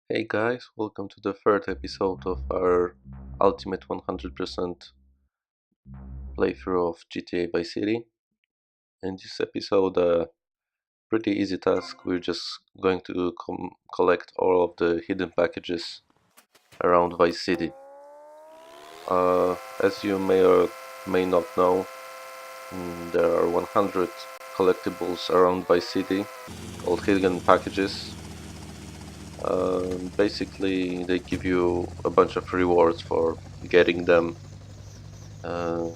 Hey guys, welcome to the third episode of our Ultimate 100% playthrough of GTA Vice City. In this episode, pretty easy task. We're just going to collect all of the hidden packages around Vice City. As you may or may not know, there are 100 collectibles around Vice City called hidden packages. Basically, they give you a bunch of rewards for getting them. Uh,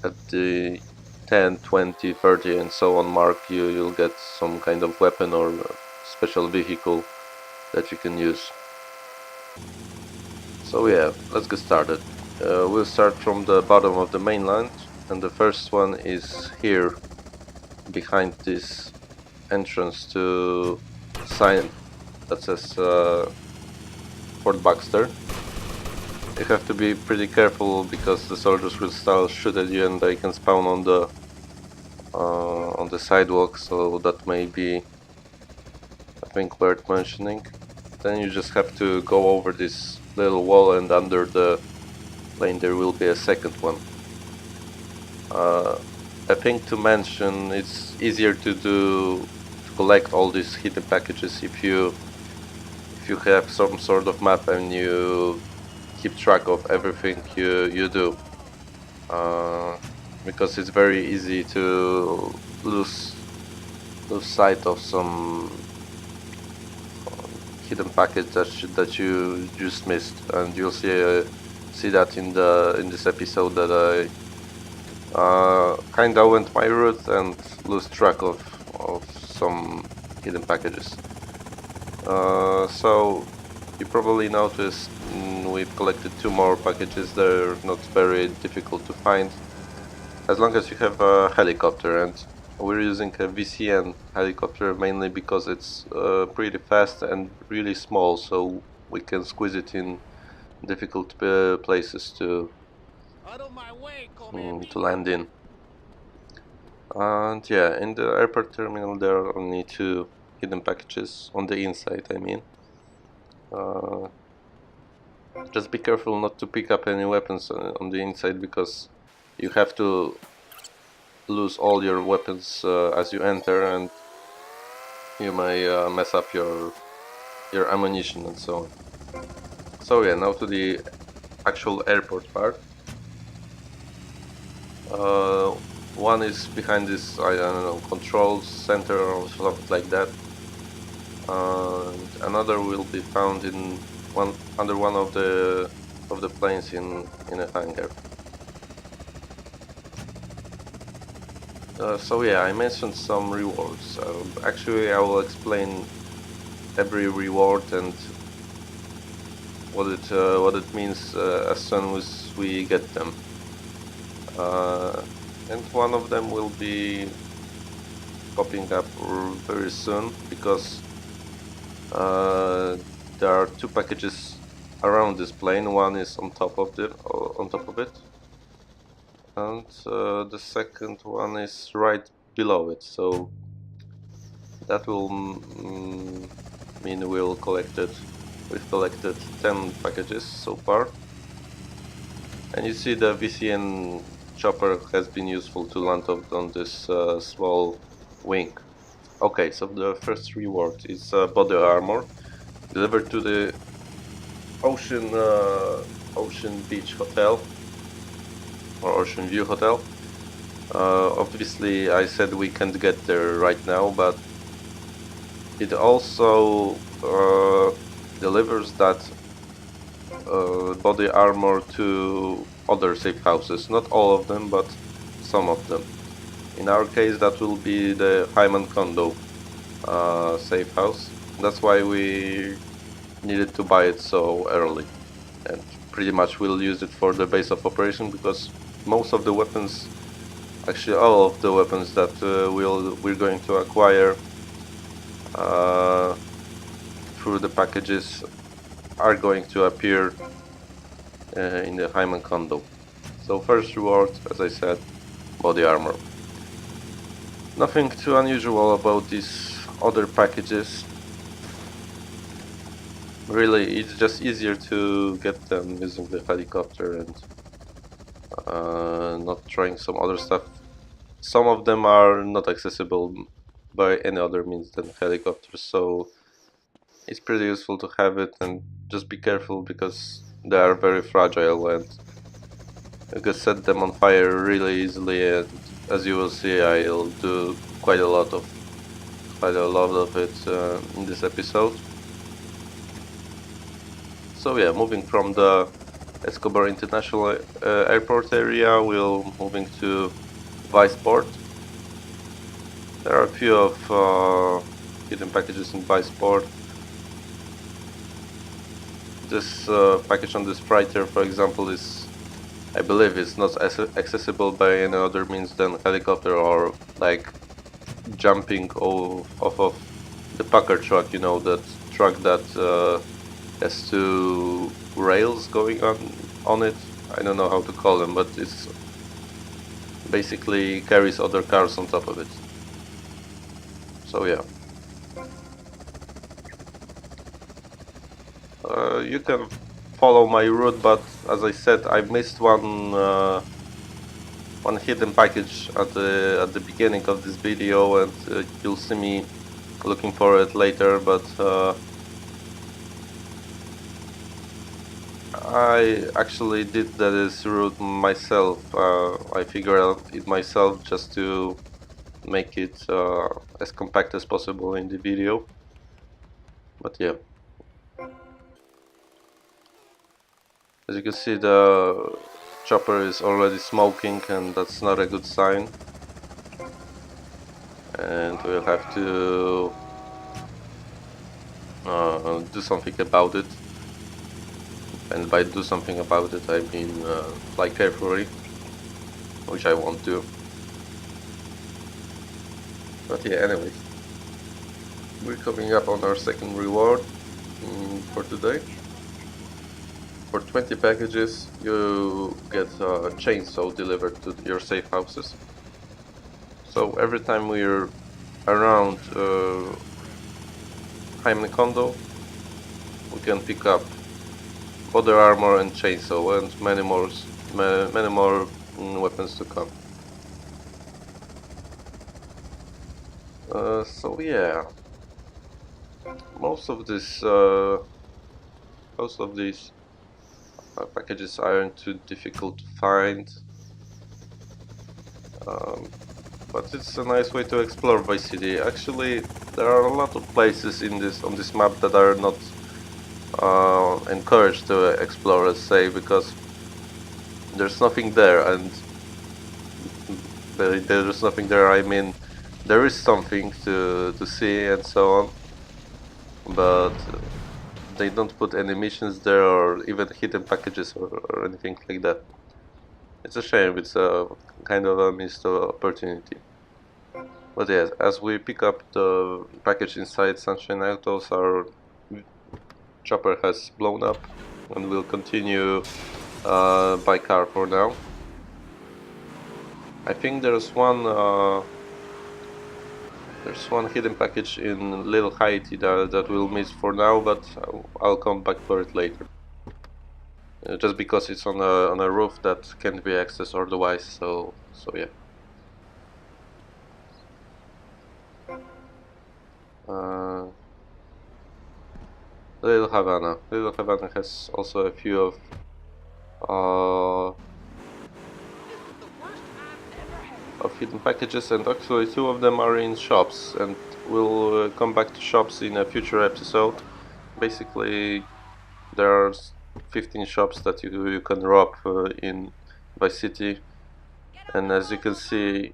at the 10, 20, 30 and so on mark, you'll get some kind of weapon or special vehicle that you can use. So yeah, let's get started. We'll start from the bottom of the mainland, and the first one is here behind this entrance to sign that says Fort Baxter. You have to be pretty careful because the soldiers will start shoot at you and they can spawn on the sidewalk, so that may be, I think, worth mentioning. Then you just have to go over this little wall, and under the plane there will be a second one. I think to mention, it's easier to collect all these hidden packages if you have some sort of map and you keep track of everything you do. Because it's very easy to lose sight of some hidden package that you just missed, and you'll see that in this episode that I kinda went my route and lose track of some hidden packages. So you probably noticed we've collected two more packages. They're not very difficult to find as long as you have a helicopter, and we're using a VCN helicopter mainly because it's pretty fast and really small, so we can squeeze it in difficult places to land in. And yeah, in the airport terminal there are only two hidden packages on the inside, I mean. Uh, just be careful not to pick up any weapons on the inside, because you have to lose all your weapons as you enter, and you may mess up your ammunition and so on. So yeah, now to the actual airport part. Uh, one is behind this, I don't know, control center or something like that. And another will be found in under one of the planes in a hangar. So yeah, I mentioned some rewards. Actually, I will explain every reward and what it means as soon as we get them. And one of them will be popping up very soon, because there are two packages around this plane. One is on top of it, and the second one is right below it. So that will mean we've collected 10 packages so far. And you see the VCN chopper has been useful to land on this small wing. Okay, so the first reward is body armor delivered to the Ocean Beach Hotel or Ocean View Hotel. Obviously, I said we can't get there right now, but it also delivers that body armor to other safe houses. Not all of them, but some of them. In our case, that will be the Hyman Condo safe house. That's why we needed to buy it so early, and pretty much we'll use it for the base of operation, because most of the weapons, actually all of the weapons that we're going to acquire through the packages are going to appear in the Hyman Condo. So first reward, as I said, body armor. Nothing too unusual about these other packages. Really, it's just easier to get them using the helicopter and not trying some other stuff. Some of them are not accessible by any other means than helicopters, so it's pretty useful to have it, and just be careful because they are very fragile and you can set them on fire really easily, and as you will see I'll do quite a lot of it in this episode. So yeah, moving from the Escobar International Airport area, we're moving to Viceport. There are a few of hidden packages in Viceport. This package on this freighter, for example, is, I believe, it's not accessible by any other means than helicopter or like jumping off of the Packer truck. You know, that truck that has two rails going on it. I don't know how to call them, but it's basically carries other cars on top of it. So yeah, you can follow my route, but as I said, I missed one hidden package at the beginning of this video, and you'll see me looking for it later. But I actually did this route myself. I figured out it myself just to make it as compact as possible in the video. But yeah, as you can see, the chopper is already smoking, and that's not a good sign. And we'll have to do something about it. And by do something about it, I mean fly carefully, which I won't do. But yeah, anyways, we're coming up on our second reward for today. For 20 packages, you get a chainsaw delivered to your safe houses. So every time we're around Jaime Kondo, we can pick up body armor and chainsaw and many more weapons to come. So yeah, most of this most of these packages aren't too difficult to find, um, but it's a nice way to explore Vice City. Actually, there are a lot of places on this map that are not encouraged to explore, let's say, because there's nothing there, and there's nothing there. I mean, there is something to see and so on, but they don't put any missions there or even hidden packages or anything like that. It's a shame. It's a kind of a missed opportunity. But yes, as we pick up the package inside Sunshine Autos, our chopper has blown up, and we'll continue by car for now. I think there's one hidden package in Little Haiti that we'll miss for now, but I'll come back for it later. Just because it's on a roof that can't be accessed otherwise. So yeah. Uh, Little Havana. Little Havana has also a few uh, of hidden packages, and actually two of them are in shops, and we'll come back to shops in a future episode. Basically, there are 15 shops that you can rob in Vice City, and as you can see,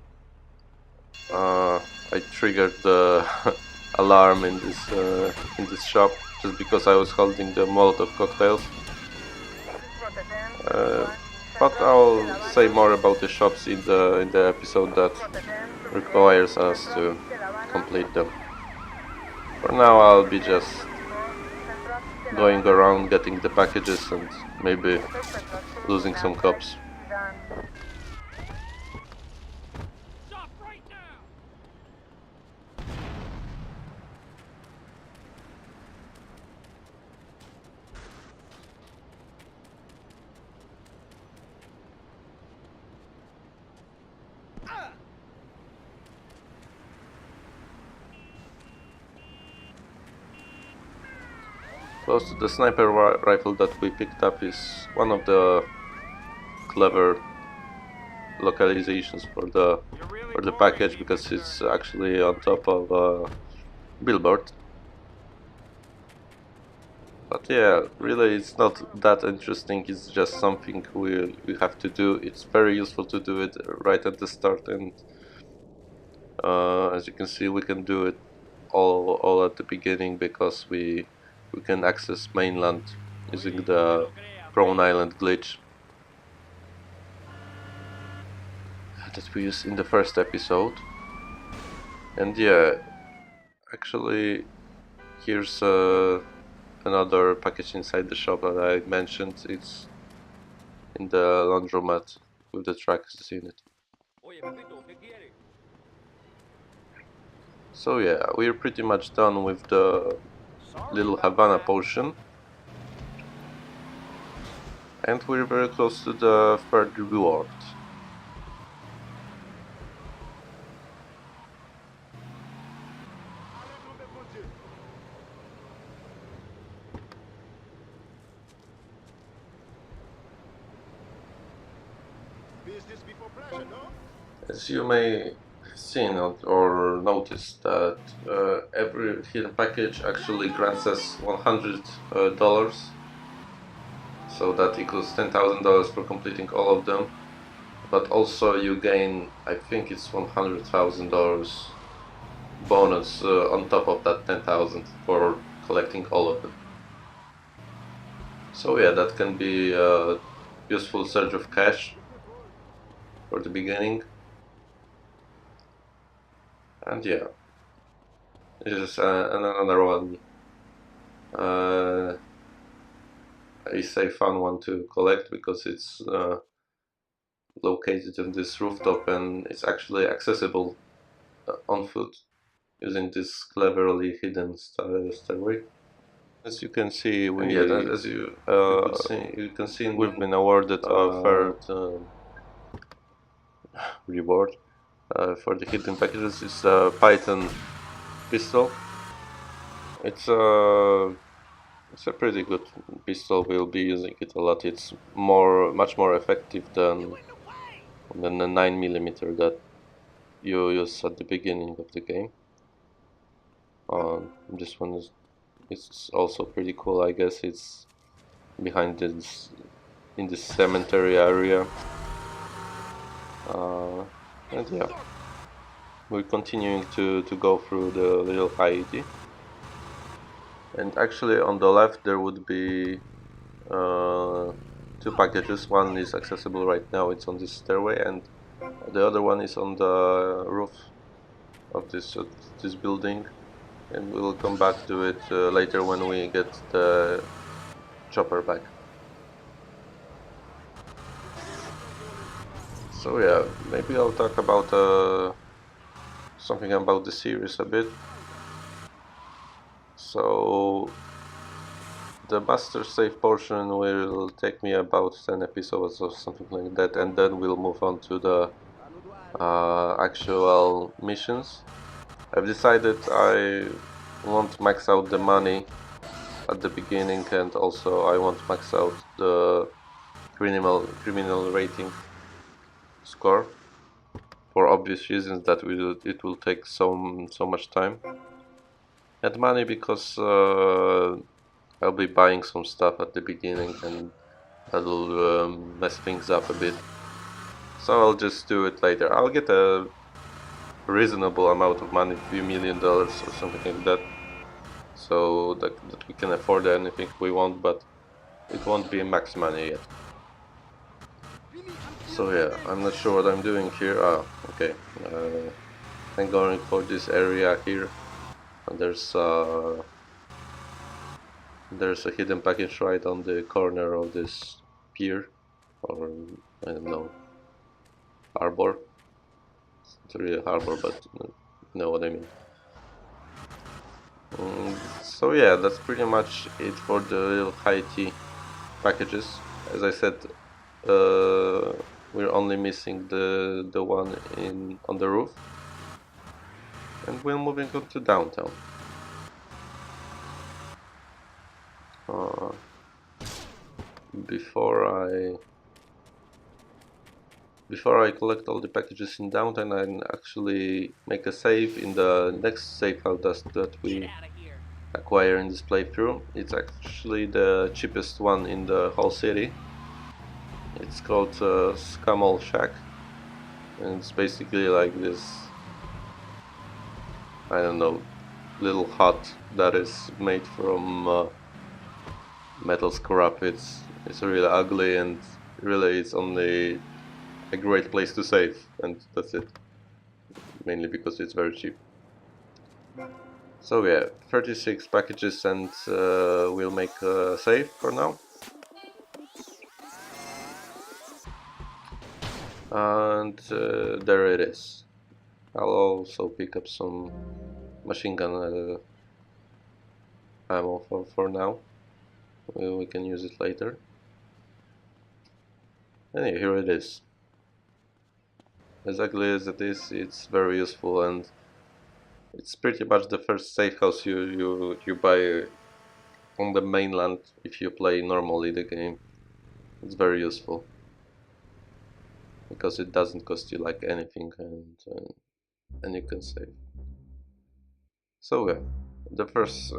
I triggered the alarm in this shop just because I was holding the Molotov cocktails. Uh, but I'll say more about the shops in the episode that requires us to complete them. For now, I'll be just going around getting the packages and maybe losing some cops. Close to the sniper rifle that we picked up is one of the clever localizations for the package, because it's actually on top of a billboard. But yeah, really it's not that interesting, it's just something we have to do. It's very useful to do it right at the start, and as you can see we can do it all at the beginning, because we can access mainland using the prone island glitch that we used in the first episode. And yeah, actually here's another package inside the shop that I mentioned. It's in the laundromat with the tracks in it. So yeah, we're pretty much done with the little Havana potion, and we're very close to the third reward. As you may have seen or noticed that every hidden package actually grants us $100, so that equals $10,000 for completing all of them. But also you gain, I think it's $100,000 bonus on top of that 10,000 for collecting all of them. So yeah, that can be a useful surge of cash for the beginning. And yeah, this is another one, I say fun one to collect, because it's located on this rooftop and it's actually accessible on foot using this cleverly hidden stairway. As you can see, as you can see, we've been awarded a third reward for the hidden packages. It's a Python pistol. It's a pretty good pistol. We'll be using it a lot. It's much more effective than the 9mm that you use at the beginning of the game. This one is it's also pretty cool. I guess it's behind this in this cemetery area. And yeah, we're continuing to go through the little Haiti. And actually on the left there would be two packages. One is accessible right now, it's on this stairway, and the other one is on the roof of this building, and we will come back to it later when we get the chopper back. So yeah, maybe I'll talk about something about the series a bit. So the master save portion will take me about 10 episodes or something like that, and then we'll move on to the actual missions. I've decided I won't max out the money at the beginning, and also I won't max out the criminal rating score, for obvious reasons that it will take so much time and money, because I'll be buying some stuff at the beginning and that'll mess things up a bit. So I'll just do it later. I'll get a reasonable amount of money, $3 million or something like that, so that we can afford anything we want, but it won't be max money yet. So yeah, I'm not sure what I'm doing here. Okay. I'm going for this area here, and there's a hidden package right on the corner of this pier, or I don't know, harbor. It's really a harbor, but you know what I mean. So yeah, that's pretty much it for the little Haiti packages. As I said, we're only missing the one on the roof, and we're moving on to downtown. uh, before I collect all the packages in downtime, I actually make a save in the next safe house that we acquire in this playthrough. It's actually the cheapest one in the whole city. It's called Scammel Shack, and it's basically like this, I don't know, little hut that is made from metal scrap. It's really ugly, and really it's only a great place to save, and that's it. Mainly because it's very cheap. So yeah, 36 packages, and we'll make a save for now. And there it is. I'll also pick up some machine gun ammo for now. We can use it later. And yeah, here it is. As ugly as it is, it's very useful, and it's pretty much the first safe house you buy on the mainland if you play normally the game. It's very useful because it doesn't cost you like anything, and you can save. So yeah, the first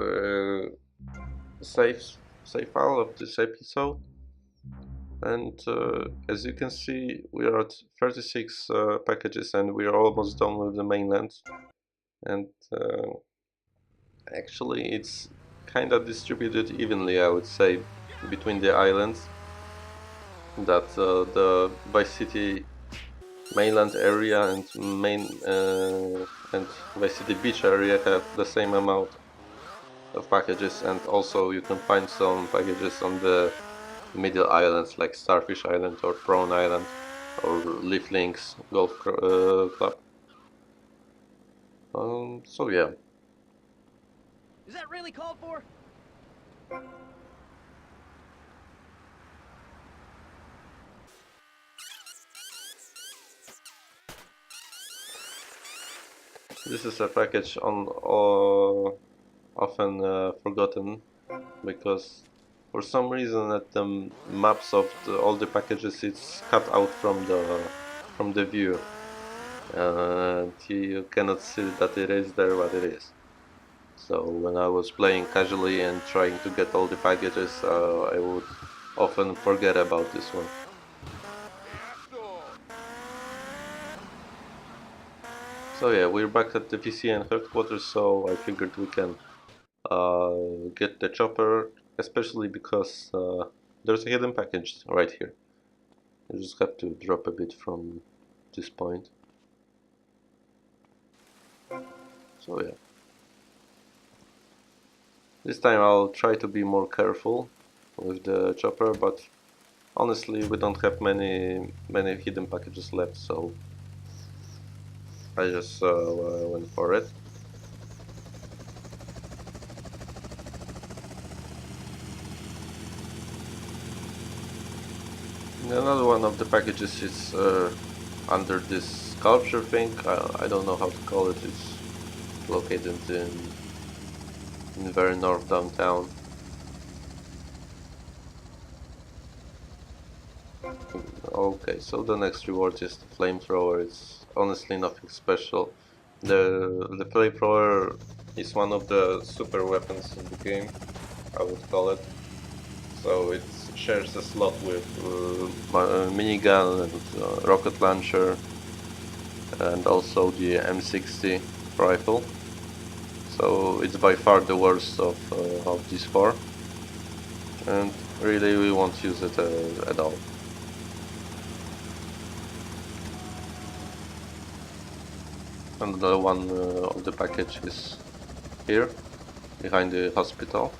save save file of this episode, and as you can see, we are at 36 packages, and we are almost done with the mainland. And actually, it's kind of distributed evenly, I would say, between the islands. That the Vice City mainland area and Vice City beach area have the same amount of packages, and also you can find some packages on the middle islands like Starfish Island or Prawn Island or Leaf Links Golf Club. So yeah. Is that really called for? This is a package often forgotten, because for some reason at the maps of all the packages it's cut out from the view, and you cannot see that it is there, but it is. So when I was playing casually and trying to get all the packages, I would often forget about this one. So yeah, we're back at the VCN headquarters, so I figured we can get the chopper, especially because there's a hidden package right here. You just have to drop a bit from this point. So yeah. This time I'll try to be more careful with the chopper, but honestly we don't have many hidden packages left, so I just went for it. And another one of the packages is under this sculpture thing. I don't know how to call it. It's located in the very north downtown. Okay, so the next reward is the flamethrower. It's honestly nothing special. The flamethrower is one of the super weapons in the game, I would call it. So it shares a slot with minigun and rocket launcher, and also the M60 rifle. So it's by far the worst of these four, and really we won't use it at all. Another one of the package is here, behind the hospital.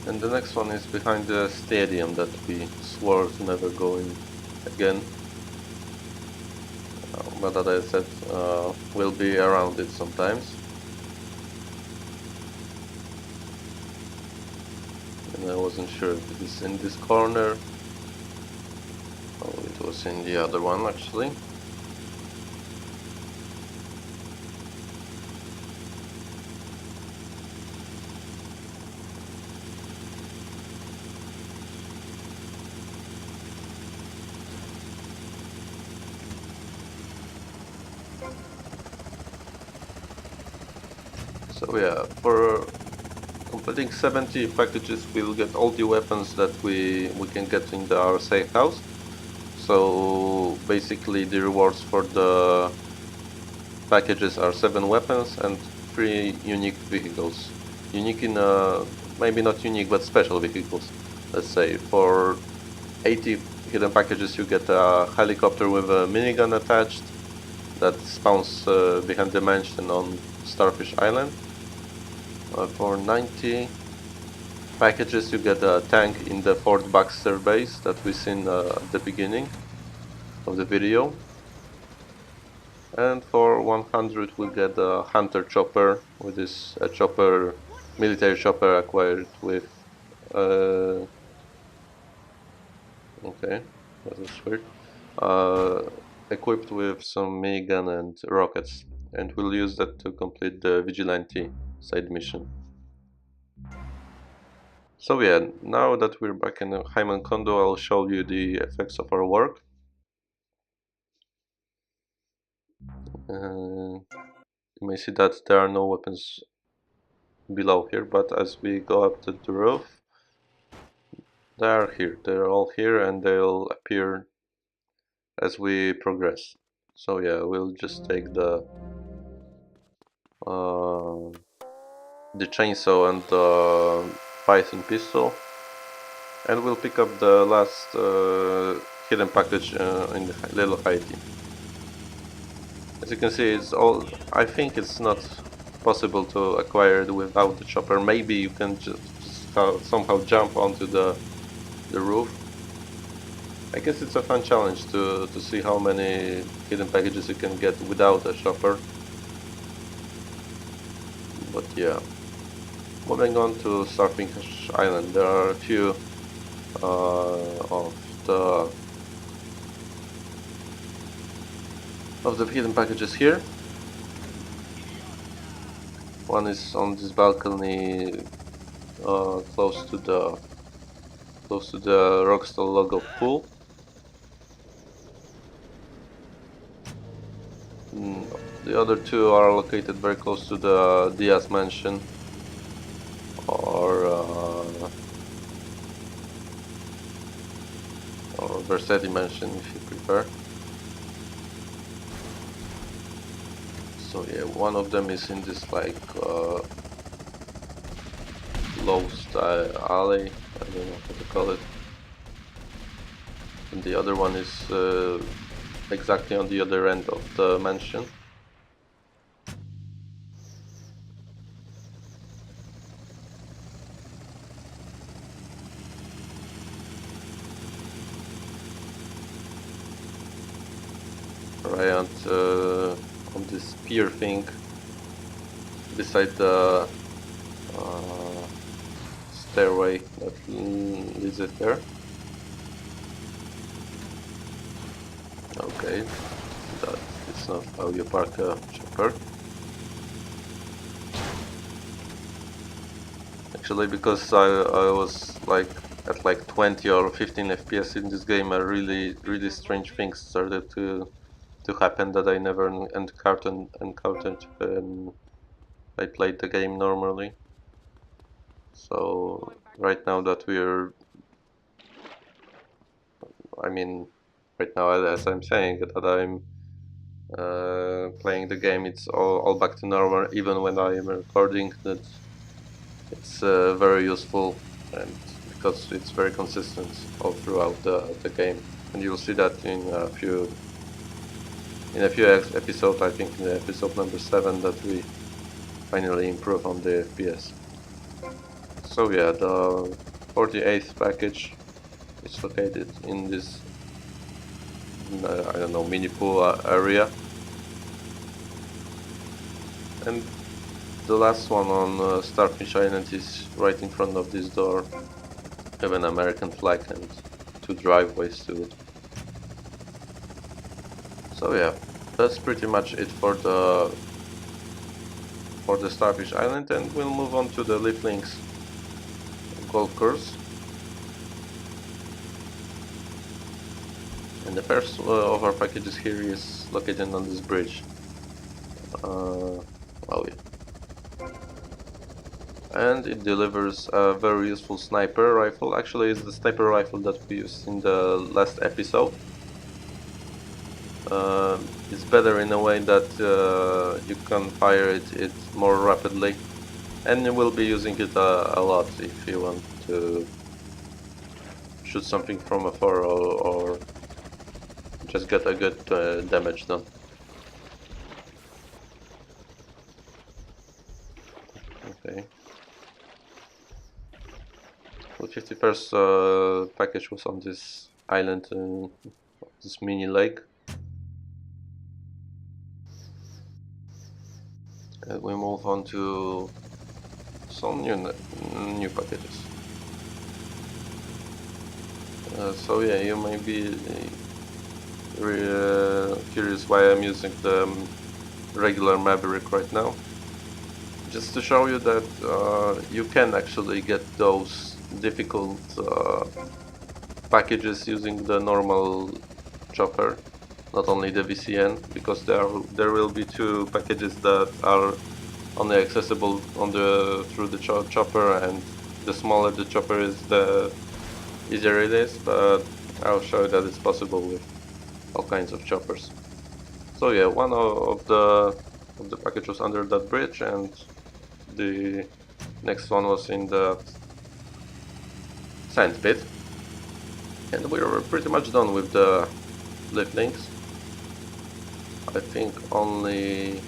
And the next one is behind the stadium that we swore to never go in again. But as I said, we'll be around it sometimes. And I wasn't sure if it is in this corner It was in the other one actually. So yeah, for completing 70 packages, we'll get all the weapons that we can get in our safe house. So basically the rewards for the packages are 7 weapons and 3 unique vehicles. Unique in maybe not unique but special vehicles. Let's say for 80 hidden packages you get a helicopter with a minigun attached that spawns behind the mansion on Starfish Island. For 90 packages you get a tank in the Fort Baxter base that we seen at the beginning of the video. And for 100 we get a hunter chopper, which is a chopper, military chopper acquired with okay, that was weird. Uh, Equipped with some minigun and rockets, and we'll use that to complete the vigilante side mission. So yeah, now that we're back in Hyman Kondo, I'll show you the effects of our work. You may see that there are no weapons below here, but as we go up to the roof, they are here. They're all here and they'll appear as we progress. So yeah, we'll just take uh, the chainsaw and the Python pistol, and we'll pick up the last hidden package in the little Haiti. As you can see, it's all. I think it's not possible to acquire it without the chopper. Maybe you can just somehow jump onto the roof. I guess it's a fun challenge to see how many hidden packages you can get without a chopper. But yeah, moving on to Starfish Island, there are a few of the hidden packages here. One is on this balcony close to the Rockstar logo pool. The other two are located very close to the Diaz mansion or Versetti mansion if you prefer. So yeah, one of them is in this like low style alley, I don't know how to call it, and the other one is exactly on the other end of the mansion. Right on this pier thing beside the stairway that leads it there. Okay, that is not how you park a chopper. Actually, because I was like at like 20 or 15 FPS in this game, a really strange things started to happen that I never encountered when I played the game normally. So right now that I mean, right now as I'm saying that I'm playing the game, it's all back to normal. Even when I am recording, that it's very useful, and because it's very consistent all throughout the game, and you'll see that in a few episodes. I think in episode number 7 that we finally improve on the FPS. So yeah, the 48th package is located in this I don't know, mini pool area, and the last one on Starfish Island is right in front of this door. Have an American flag and 2 driveways to it. So yeah, that's pretty much it for the Starfish Island, and we'll move on to the Leaf Links golf course. And the first of our packages here is located on this bridge. Oh yeah. And it delivers a very useful sniper rifle. Actually, it's the sniper rifle that we used in the last episode. It's better in a way that you can fire it more rapidly, and you will be using it a lot if you want to shoot something from afar or just get a good damage done. Okay. The 51st package was on this island, this mini lake. And we move on to some new packages. So yeah, you may be curious why I'm using the regular Maverick right now. Just to show you that you can actually get those difficult packages using the normal chopper, not only the VCN, because there will be two packages that are only accessible through the chopper, and the smaller the chopper is, the easier it is. But I'll show you that it's possible with all kinds of choppers. So yeah, one of the packages under that bridge, and the next one was in the sand pit. And we were pretty much done with the lift links. I think only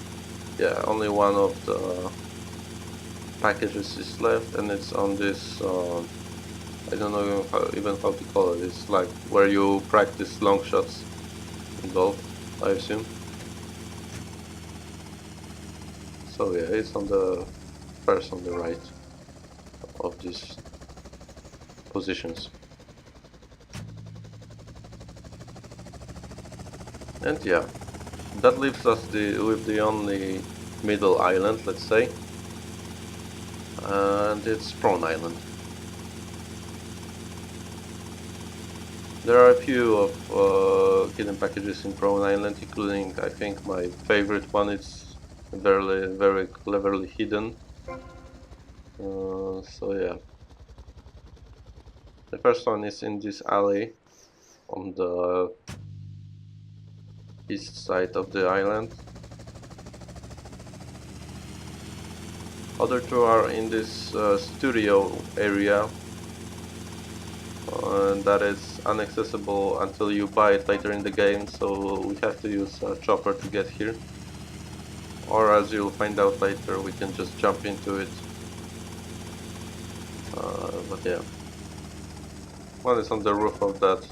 one of the packages is left, and it's on this I don't know even how to call it. It's like where you practice long shots in golf, I assume. So yeah, it's on the first on the right of these positions. And yeah, that leaves us with the only middle island, let's say, and it's Prawn Island. There are a few of hidden packages in Prawn Island, including, I think, my favorite one. It's very cleverly hidden. So yeah, the first one is in this alley on the east side of the island. Other two are in this studio area, that is inaccessible until you buy it later in the game, so we have to use a chopper to get here. Or, as you'll find out later, we can just jump into it. But yeah, one is on the roof of that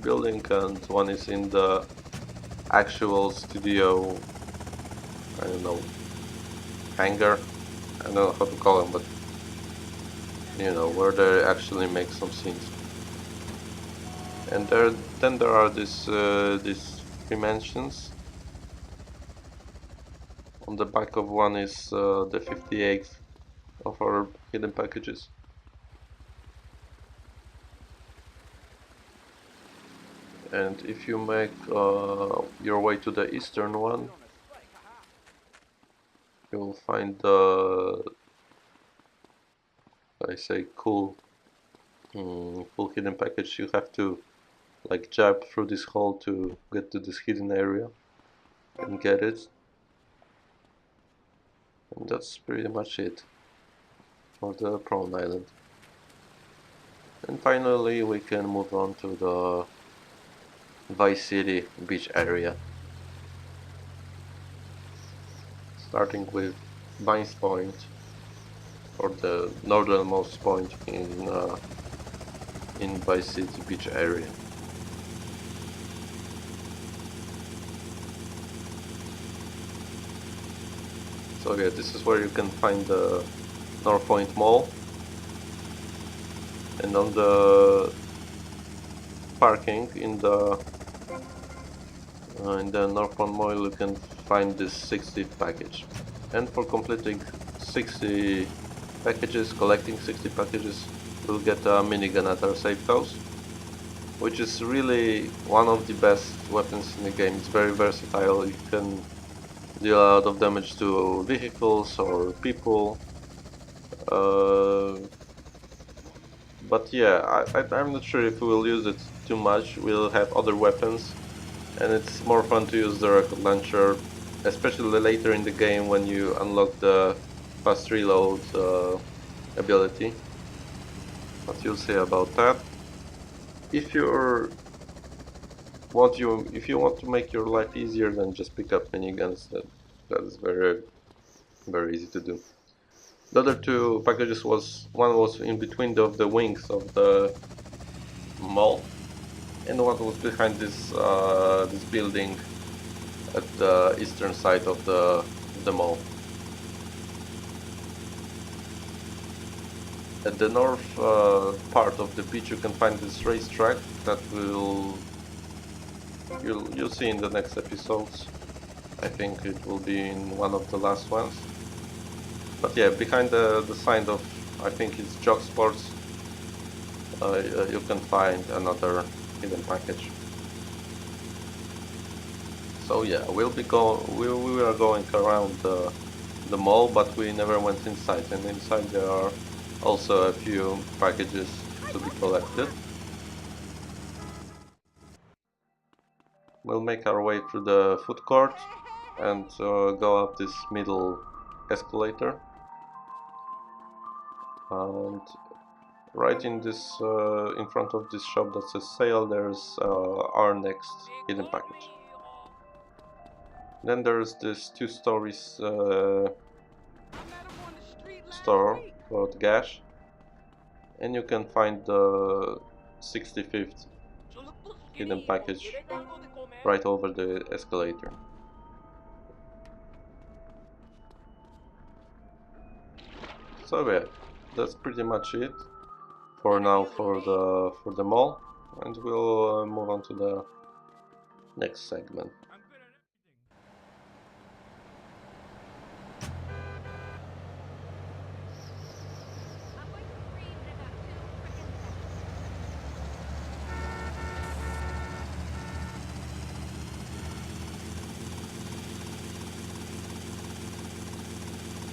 building, and one is in the actual studio, I don't know, hangar. I don't know how to call them, but you know, where they actually make some scenes. And then there are these three mansions. On the back of one is the 58th of our hidden packages. And if you make your way to the eastern one, you'll find the, I say, cool hidden package. You have to like jump through this hole to get to this hidden area and get it. And that's pretty much it for the Prawn Island. And finally we can move on to the Vice City beach area, starting with Vines Point, or the northernmost point in Vice City beach area. So yeah, this is where you can find the North Point Mall, and on the parking in In the northbound mall you can find this 60 package, and for completing 60 packages, collecting 60 packages, you'll get a minigun at our safe house, which is really one of the best weapons in the game. It's very versatile. You can deal a lot of damage to vehicles or people. Uh, but yeah, I'm not sure if we will use it too much. We'll have other weapons, and it's more fun to use the rocket launcher, especially later in the game when you unlock the fast reload ability. What you'll say about that? If you're if you want to make your life easier, then just pick up miniguns. That is very easy to do. The other two packages was one was in between the wings of the mall, and one was behind this building at the eastern side of the mall. At the north part of the beach, you can find this racetrack that you'll see in the next episodes. I think it will be in one of the last ones. But yeah, behind the sign of, I think it's Jog Sports, you can find another hidden package. So yeah, we are going around the mall, but we never went inside, and inside there are also a few packages to be collected. We'll make our way through the food court and go up this middle escalator, and right in this in front of this shop that says sale, there's our next hidden package. Then there's this 2 stories store called Gash, and you can find the 65th hidden package right over the escalator. So yeah, that's pretty much it for now for the mall, and we'll move on to the next segment.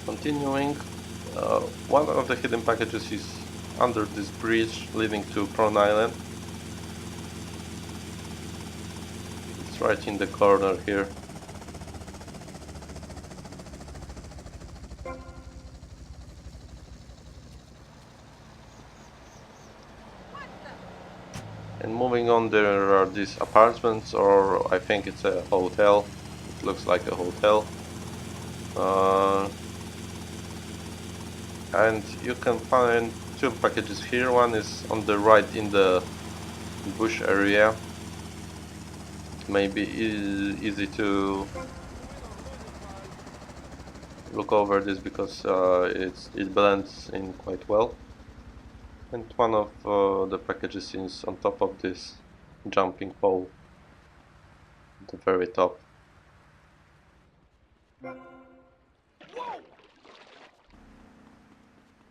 Continuing, one of the hidden packages is under this bridge leading to Prawn Island. It's right in the corner here. And moving on, there are these apartments, or I think it's a hotel. It looks like a hotel. And you can find 2 packages here. One is on the right in the bush area. It may be easy to look over this because it blends in quite well. And one of the packages is on top of this jumping pole at the very top.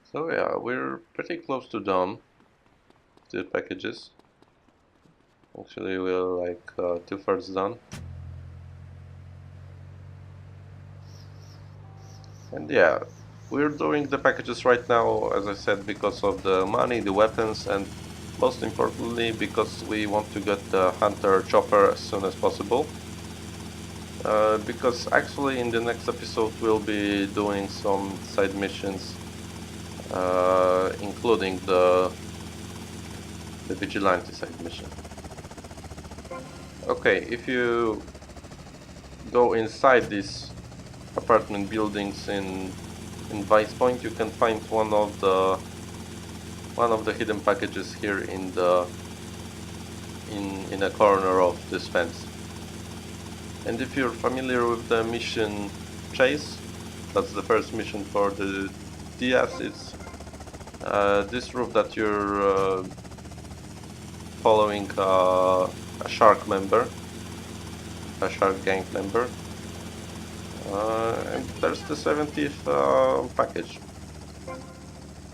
So yeah, we're pretty close to done the packages. Actually, we're like 2/3 done. And yeah, we're doing the packages right now, as I said, because of the money, the weapons, and most importantly because we want to get the hunter chopper as soon as possible. Because actually in the next episode we'll be doing some side missions, including the vigilante side mission. Okay, if you go inside these apartment buildings in Vice Point, you can find one of the hidden packages here in a corner of this fence. And if you're familiar with the mission Chase, that's the first mission for the Diaz. It's this roof that you're following a shark member. a shark gang member. And there's the 70th package.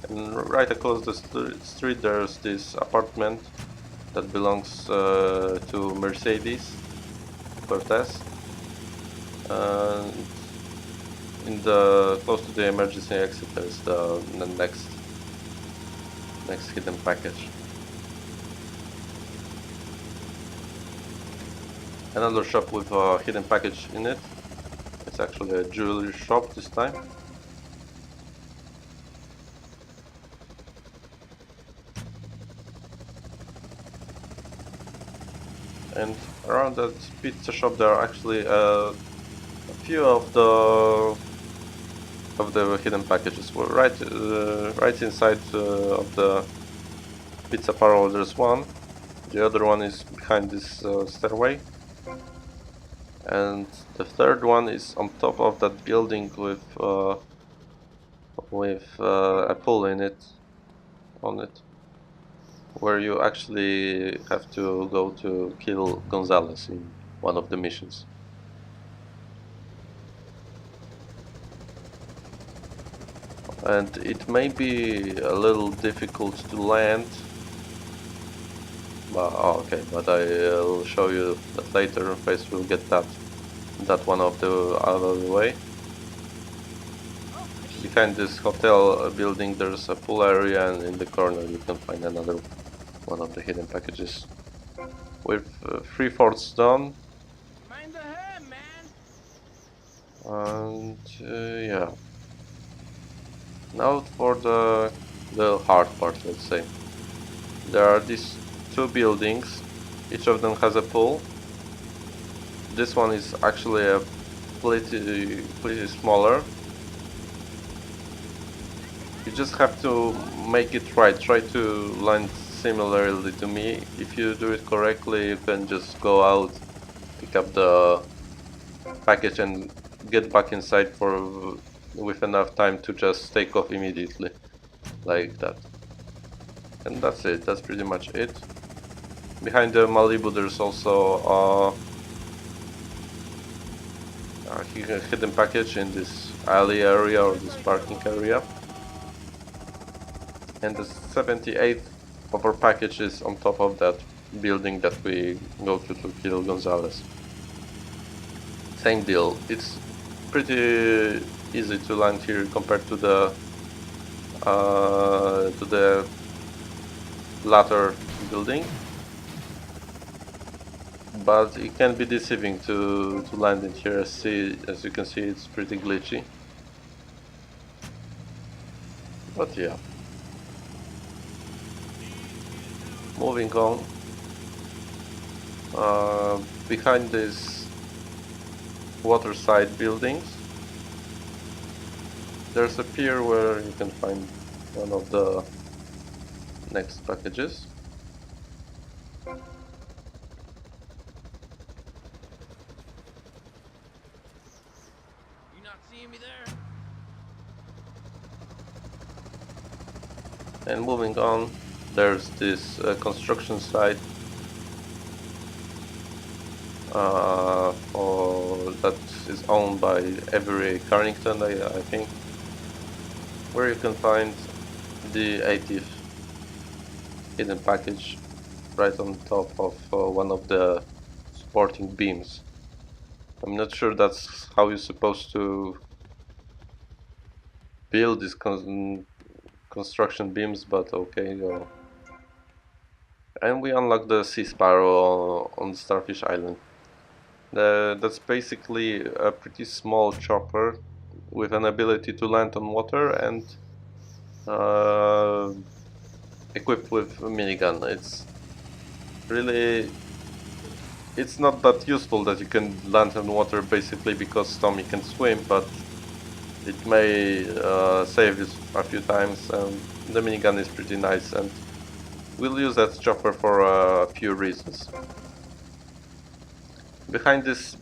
And right across the street there's this apartment that belongs to Mercedes Cortez. And in the close to the emergency exit there's the next hidden package. Another shop with a hidden package in it. It's actually a jewelry shop this time. And around that pizza shop there are actually a few of the hidden packages. Well, right inside of the pizza parlor there's one. The other one is behind this stairway. And the third one is on top of that building with a pool in it, on it, where you actually have to go to kill Gonzalez in one of the missions. And it may be a little difficult to land. Okay, but I'll show you that later in case we'll get that one of the out of the way. Behind this hotel building there's a pool area, and in the corner you can find another one of the hidden packages. With 3/4 done. Mind the hand, man. And yeah. Now for the hard part, let's say. There are these two buildings. Each of them has a pool. This one is actually a pretty smaller. You just have to make it right. Try to land similarly to me. If you do it correctly, you can just go out, pick up the package and get back inside with enough time to just take off immediately, like that. And that's it. That's pretty much it. Behind the Malibu there's also a hidden package in this alley area or this parking area. And the 78th of our package is on top of that building that we go to kill Gonzalez. Same deal. It's pretty easy to land here compared to the latter building, but it can be deceiving to land in here. As you can see, it's pretty glitchy. But yeah. Moving on. Behind these waterside buildings, there's a pier where you can find one of the next packages. You not seeing me there? And moving on, there's this construction site that is owned by Avery Carrington, I think, where you can find the 80th hidden package right on top of one of the supporting beams. I'm not sure that's how you're supposed to build these construction beams, but okay. And we unlock the Sea Sparrow on Starfish Island. That's basically a pretty small chopper with an ability to land on water and equipped with a minigun. It's not that useful that you can land on water basically because Tommy can swim, but it may save you a few times, and the minigun is pretty nice, and we'll use that chopper for a few reasons. Behind this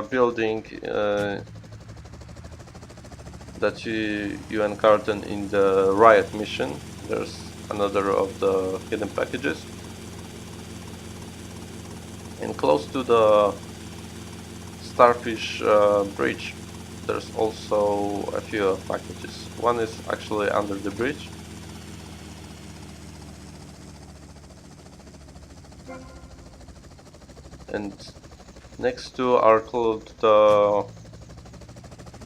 building that you encounter in the riot mission, there's another of the hidden packages. And close to the Starfish bridge, there's also a few packages. One is actually under the bridge. And next to are close to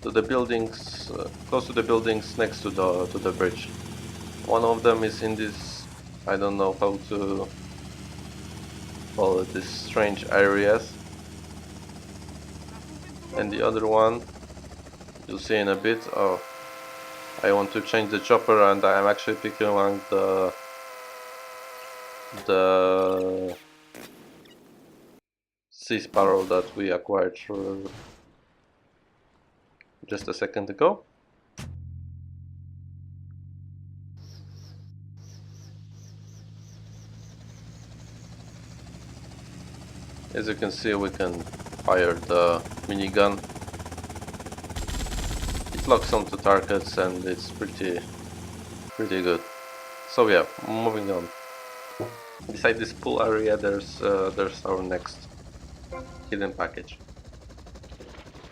the buildings, close to the buildings next to the bridge. One of them is in this, I don't know how to call it, these strange areas, and the other one you'll see in a bit. Oh, I want to change the chopper, and I'm actually picking among the sea sparrow that we acquired just a second ago. As you can see, we can fire the minigun. It locks onto targets and it's pretty good. So yeah, moving on. Beside this pool area, there's our next hidden package,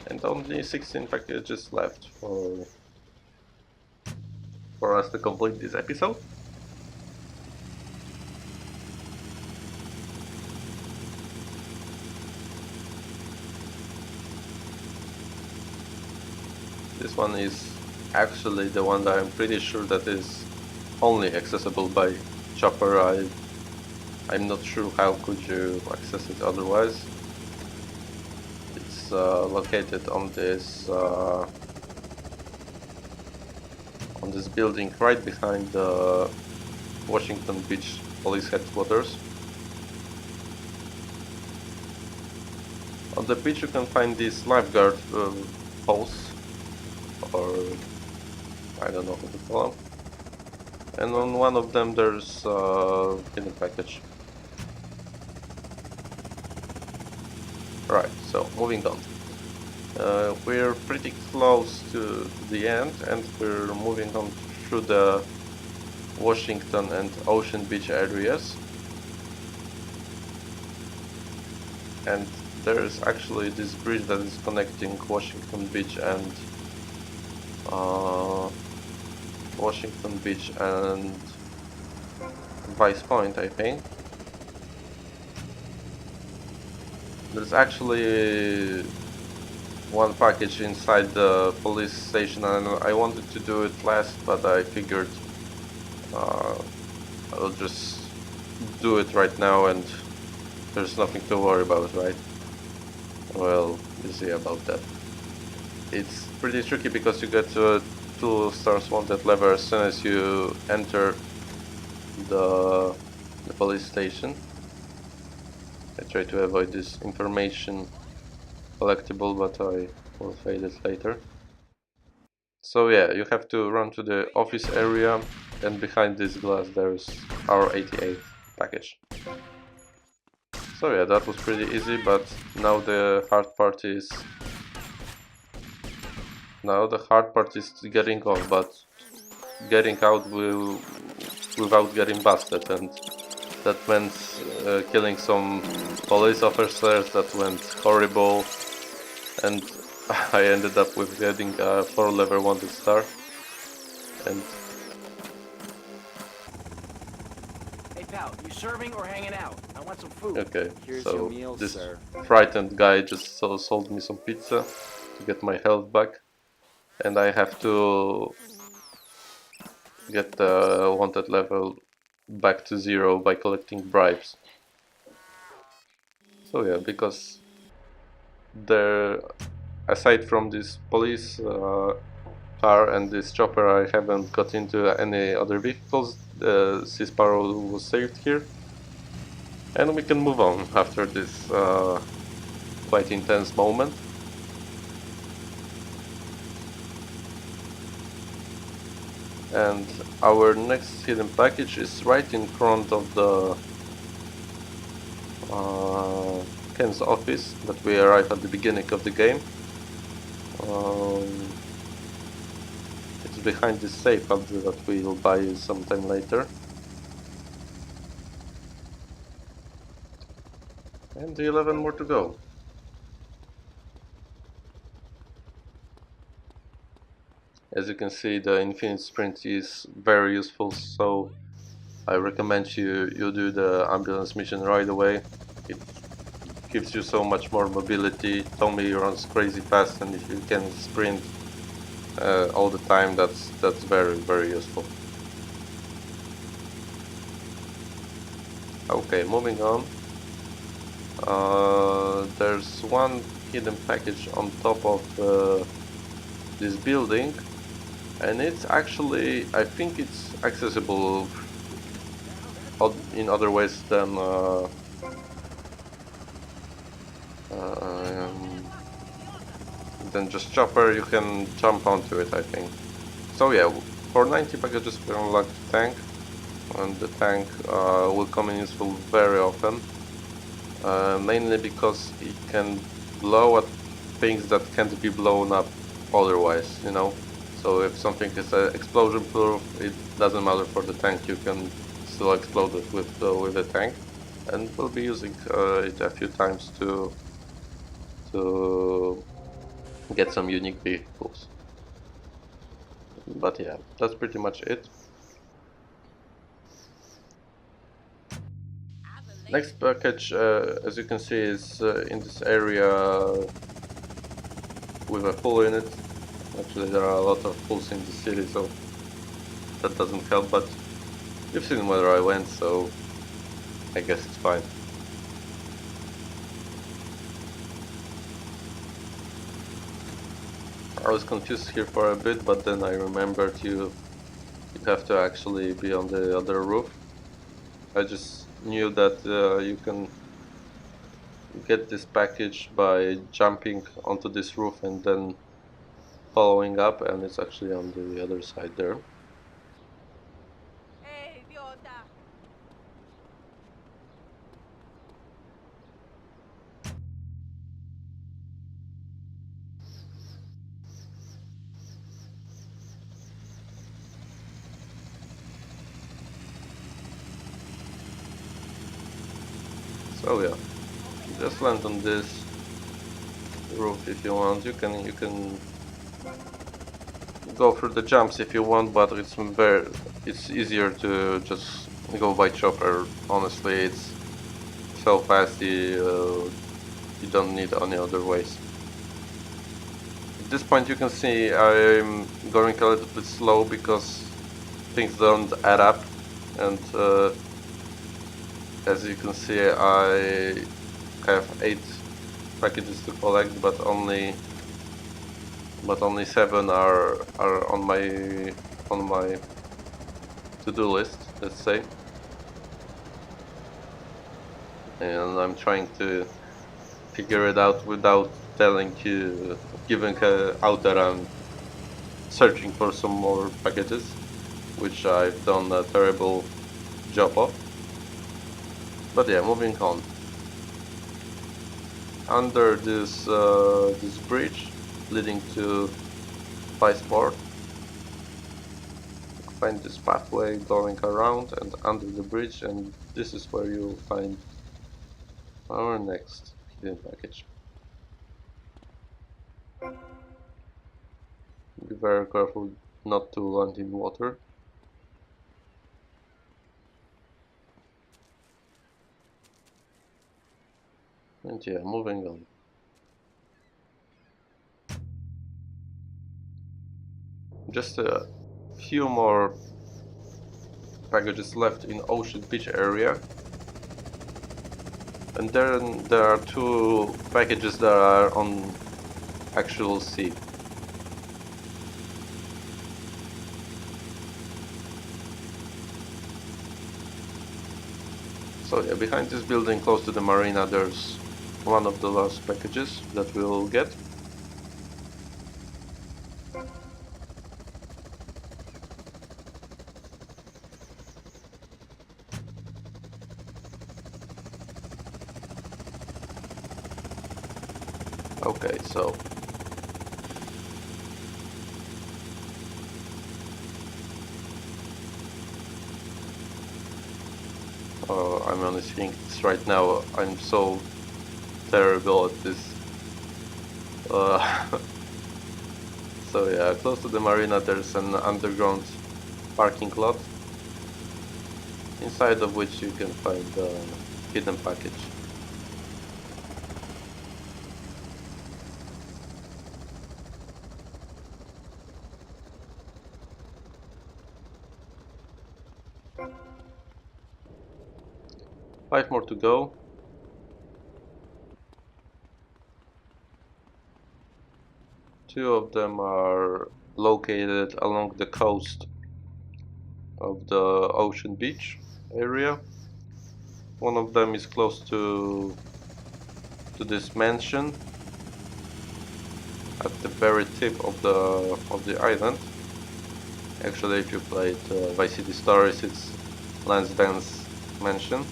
and only 16 packages left for us to complete this episode. This one is actually the one that I'm pretty sure that is only accessible by chopper. I'm not sure how could you access it otherwise. It's located on this building right behind the Washington Beach police headquarters. On the beach you can find these lifeguard posts, or I don't know how to call them. And on one of them there's a hidden package. Right, so moving on. We're pretty close to the end, and we're moving on through the Washington and Ocean Beach areas. And there is actually this bridge that is connecting Washington Beach and Vice Point, I think. There's actually one package inside the police station, and I wanted to do it last, but I figured I'll just do it right now, and there's nothing to worry about, right? Well, you see about that. It's pretty tricky because you get to a 2 stars wanted level as soon as you enter the police station. I try to avoid this information collectible, but I will fade it later. So yeah, you have to run to the office area, and behind this glass there's our 88 package. So yeah, that was pretty easy, but now the hard part is getting off, but getting out without getting busted, and that meant killing some police officers. That went horrible, and I ended up with getting a 4 level wanted star. And Hey pal, you serving or hanging out? I want some food. okay, Here's so your meal, this sir. frightened guy just sold me some pizza to get my health back, and I have to get the wanted level back to 0 by collecting bribes. So yeah, because there, aside from this police car and this chopper, I haven't got into any other vehicles. The Sea Sparrow was saved here, and we can move on after this quite intense moment. And our next hidden package is right in front of the Ken's office that we arrive at the beginning of the game. It's behind this safe that we'll buy sometime later. And 11 more to go. As you can see, the infinite sprint is very useful, so I recommend you do the ambulance mission right away. It gives you so much more mobility. Tommy runs crazy fast, and if you can sprint all the time, that's very useful. Okay, moving on. There's one hidden package on top of this building, and it's actually, I think it's accessible in other ways um, than just chopper. You can jump onto it, I think. So yeah, for 90 packages we unlock the tank, and the tank will come in useful very often, mainly because it can blow at things that can't be blown up otherwise, you know. So if something is explosion proof, it doesn't matter for the tank, you can still explode it with the tank, and we'll be using it a few times to get some unique vehicles. But yeah, that's pretty much it. Next package, as you can see, is in this area with a pool in it. Actually, there are a lot of pools in the city, so that doesn't help, but you've seen where I went, so I guess it's fine. I was confused here for a bit, but then I remembered you have to actually be on the other roof. I just knew that you can get this package by jumping onto this roof and then following up, and it's actually on the other side there. So yeah, just land on this roof if you want. You can go through the jumps if you want, but it's easier to just go by chopper. Honestly, it's so fast you don't need any other ways. At this point you can see I'm going a little bit slow because things don't add up, and as you can see I have 8 packages to collect, but only 7 are on my to-do list, let's say, and I'm trying to figure it out without giving out that I'm searching for some more packages, which I've done a terrible job of. But yeah, moving on. Under this bridge leading to Viceport, find this pathway going around and under the bridge, and this is where you'll find our next hidden package. Be very careful not to land in water. And yeah, moving on. Just a few more packages left in Ocean Beach area. And then there are 2 packages that are on actual sea. So yeah, behind this building close to the marina there's one of the last packages that we'll get. Okay, so I'm only seeing this right now. I'm so terrible at this. Uh, So yeah, close to the marina there's an underground parking lot, inside of which you can find the hidden package. Five more to go. Two of them are located along the coast of the ocean beach area. One of them is close to this mansion at the very tip of the island. Actually, if you played Vice City Stories, it's Lance Van's mansion.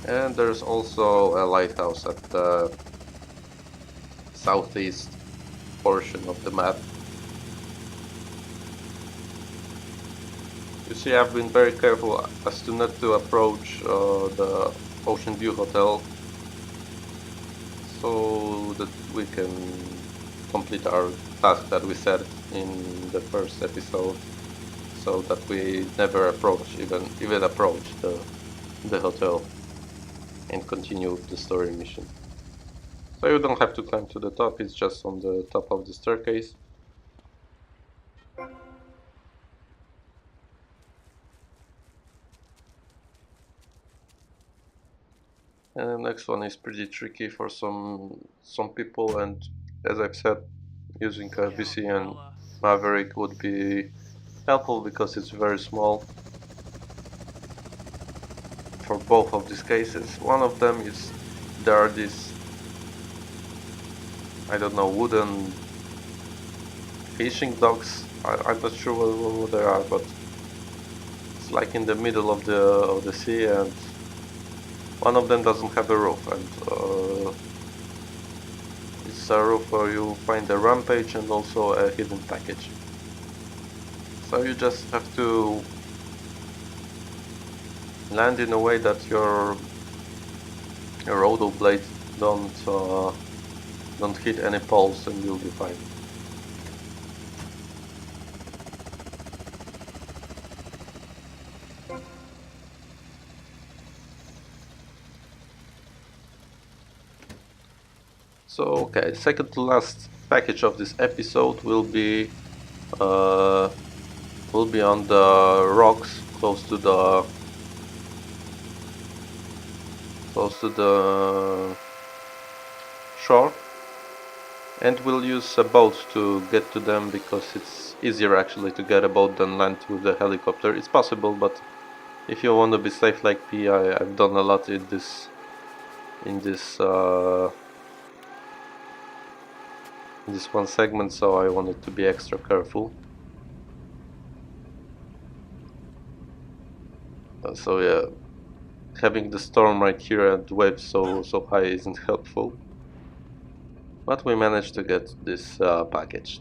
And there's also a lighthouse at the southeast portion of the map. You see, I've been very careful as to not to approach the Ocean View Hotel so that we can complete our task that we set in the first episode, so that we never even approach the hotel and continue the story mission. So you don't have to climb to the top, it's just on the top of the staircase. And the next one is pretty tricky for some people, and as I've said, using a VC and Maverick would be helpful because it's very small for both of these cases. One of them is there are these, I don't know, wooden fishing docks. I'm not sure what they are, but it's like in the middle of the sea, and one of them doesn't have a roof, and it's a roof where you find a rampage and also a hidden package. So you just have to land in a way that your rotor blades don't hit any poles, and you'll be fine. So okay, second to last package of this episode uh, will be on the rocks close to the shore, and we'll use a boat to get to them because it's easier actually to get a boat than land with a helicopter. It's possible, but if you want to be safe like me, I've done a lot in this in this uh, in this one segment, so I wanted to be extra careful. So yeah, having the storm right here and waves so high isn't helpful. But we managed to get this package.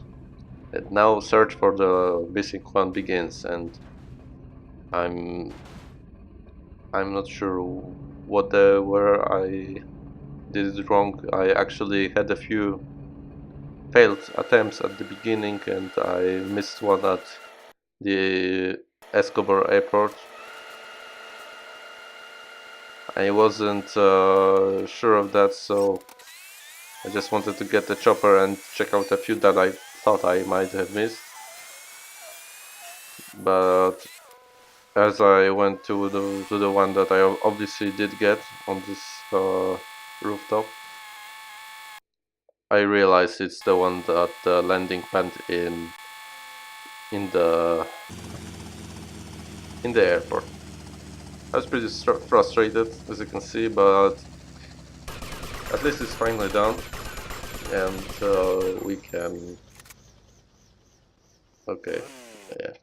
And now search for the missing one begins, and I'm I'm not sure what they were. I did it wrong. I actually had a few failed attempts at the beginning, and I missed one at the Escobar airport. I wasn't sure of that, so I just wanted to get the chopper and check out a few that I thought I might have missed. But as I went to the one that I obviously did get on this rooftop, I realized it's the one at the landing pad in the in the airport. I was pretty frustrated, as you can see, but at least it's finally done, and we can. Okay, yeah.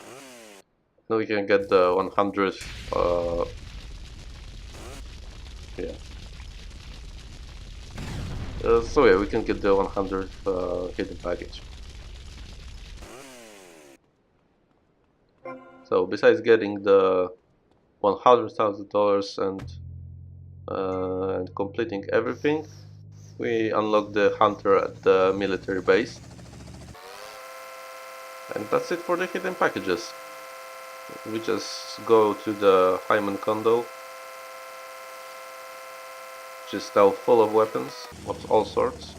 Now we can get the 100th. Yeah. So yeah, we can get the 100th hidden package. So besides getting the $100,000 and completing everything, we unlock the hunter at the military base. And that's it for the hidden packages. We just go to the Hyman condo, which is now full of weapons of all sorts.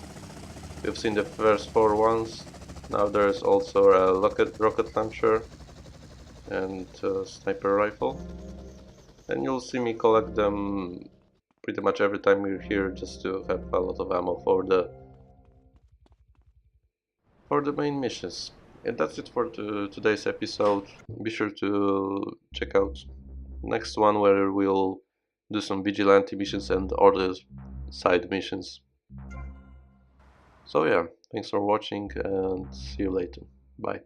We've seen the first 4 ones. Now there's also a rocket launcher and a sniper rifle. And you'll see me collect them pretty much every time you're here, just to have a lot of ammo for the main missions. And that's it for today's episode. Be sure to check out next one, where we'll do some vigilante missions and other side missions. So yeah, thanks for watching and see you later. Bye.